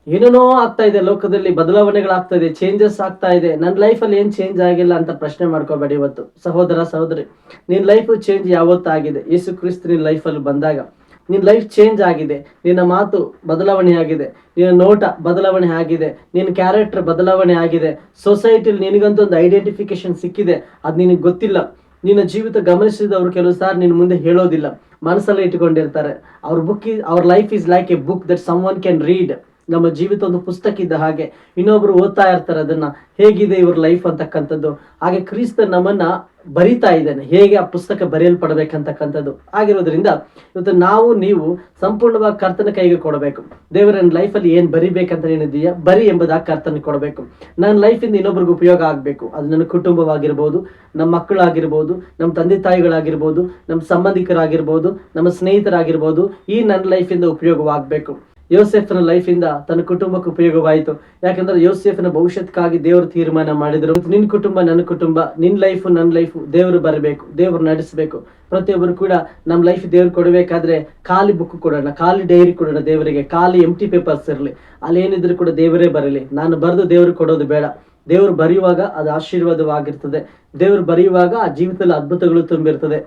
ಏನೇನೋ ಆಗ್ತಾ ಇದೆ ಲೋಕದಲ್ಲಿ, ಬದಲಾವಣೆಗಳಾಗ್ತಾ ಇದೆ, ಚೇಂಜಸ್ ಆಗ್ತಾ ಇದೆ. ನನ್ನ ಲೈಫಲ್ಲಿ ಏನ್ ಚೇಂಜ್ ಆಗಿಲ್ಲ ಅಂತ ಪ್ರಶ್ನೆ ಮಾಡ್ಕೋಬೇಡಿ. ಇವತ್ತು ಸಹೋದರ ಸಹೋದರಿ, ನಿನ್ ಲೈಫ್ ಚೇಂಜ್ ಯಾವತ್ತಾಗಿದೆ? ಯೇಸು ಕ್ರಿಸ್ತ ನಿನ್ ಲೈಫಲ್ಲಿ ಬಂದಾಗ ನಿನ್ ಲೈಫ್ ಚೇಂಜ್ ಆಗಿದೆ. ನಿನ್ನ ಮಾತು ಬದಲಾವಣೆ ಆಗಿದೆ, ನಿನ್ನ ನೋಟ ಬದಲಾವಣೆ ಆಗಿದೆ, ನಿನ್ನ ಕ್ಯಾರೆಕ್ಟರ್ ಬದಲಾವಣೆ ಆಗಿದೆ. ಸೊಸೈಟಿಲಿ ನಿನಗಂತೂ ಒಂದು ಐಡೆಂಟಿಫಿಕೇಶನ್ ಸಿಕ್ಕಿದೆ, ಅದು ನಿನಗೆ ಗೊತ್ತಿಲ್ಲ. ನಿನ್ನ ಜೀವಿತ ಗಮನಿಸಿದವರು ಕೆಲವು ಸಾರಿ ನಿನ್ನ ಮುಂದೆ ಹೇಳೋದಿಲ್ಲ, ಮನಸ್ಸಲ್ಲೇ ಇಟ್ಕೊಂಡಿರ್ತಾರೆ. ಅವ್ರ life is like a book that someone can read. ನಮ್ಮ ಜೀವಿತ ಒಂದು ಪುಸ್ತಕ ಇದ್ದ ಹಾಗೆ, ಇನ್ನೊಬ್ರು ಓದ್ತಾ ಇರ್ತಾರೆ ಅದನ್ನ, ಹೇಗಿದೆ ಇವ್ರ ಲೈಫ್ ಅಂತಕ್ಕಂಥದ್ದು. ಹಾಗೆ ಕ್ರಿಸ್ತ ನಮ್ಮನ್ನ ಬರಿತಾ ಇದ್ದಾನೆ, ಹೇಗೆ ಆ ಪುಸ್ತಕ ಬರೆಯಲ್ಪಡಬೇಕಂತಕ್ಕಂಥದ್ದು ಆಗಿರೋದ್ರಿಂದ ಇವತ್ತು ನೀವು ಸಂಪೂರ್ಣವಾಗಿ ಕರ್ತನ ಕೈಗೆ ಕೊಡಬೇಕು. ದೇವರ ನನ್ನ ಲೈಫಲ್ಲಿ ಏನ್ ಬರಿಬೇಕಂತ ಏನಿದೆಯಾ ಬರಿ ಎಂಬುದಾಗಿ ಕರ್ತನ ಕೊಡಬೇಕು. ನನ್ನ ಲೈಫಿಂದ ಇನ್ನೊಬ್ರಿಗೆ ಉಪಯೋಗ ಆಗ್ಬೇಕು. ಅದು ನನ್ನ ಕುಟುಂಬವಾಗಿರ್ಬೋದು, ನಮ್ಮ ಮಕ್ಕಳಾಗಿರ್ಬೋದು, ನಮ್ಮ ತಂದೆ ತಾಯಿಗಳಾಗಿರ್ಬೋದು, ನಮ್ಮ ಸಂಬಂಧಿಕರಾಗಿರ್ಬೋದು, ನಮ್ಮ ಸ್ನೇಹಿತರಾಗಿರ್ಬೋದು. ಈ ನನ್ನ ಲೈಫಿಂದ ಉಪಯೋಗವಾಗಬೇಕು. ಯೋಸೆಫನ ಲೈಫಿಂದ ತನ್ನ ಕುಟುಂಬಕ್ಕೆ ಉಪಯೋಗವಾಯಿತು. ಯಾಕಂದ್ರೆ ಯೋಸೆಫನ ಭವಿಷ್ಯಕ್ಕಾಗಿ ದೇವರು ತೀರ್ಮಾನ ಮಾಡಿದ್ರು. ನಿನ್ ಕುಟುಂಬ ನನ್ನ ಕುಟುಂಬ, ನಿನ್ ಲೈಫ್ ನನ್ನ ಲೈಫ್ ದೇವರು ಬರಬೇಕು, ದೇವರು ನಡೆಸಬೇಕು. ಪ್ರತಿಯೊಬ್ಬರು ಕೂಡ ನಮ್ಮ ಲೈಫ್ ದೇವ್ರು ಕೊಡಬೇಕಾದ್ರೆ ಖಾಲಿ ಬುಕ್ ಕೊಡೋಣ, ಖಾಲಿ ಡೈರಿ ಕೊಡೋಣ ದೇವರಿಗೆ. ಖಾಲಿ ಎಂಟಿ ಪೇಪರ್ಸ್ ಇರಲಿ, ಅಲ್ಲಿ ಏನಿದ್ರು ಕೂಡ ದೇವರೇ ಬರಲಿ. ನಾನು ಬರೆದು ದೇವ್ರಿಗೆ ಕೊಡೋದು ಬೇಡ. ದೇವ್ರು ಬರೆಯುವಾಗ ಅದು ಆಶೀರ್ವಾದವಾಗಿರ್ತದೆ. ದೇವ್ರು ಬರೆಯುವಾಗ ಆ ಜೀವಿತದಲ್ಲಿ ಅದ್ಭುತಗಳು ತುಂಬಿರ್ತದೆ.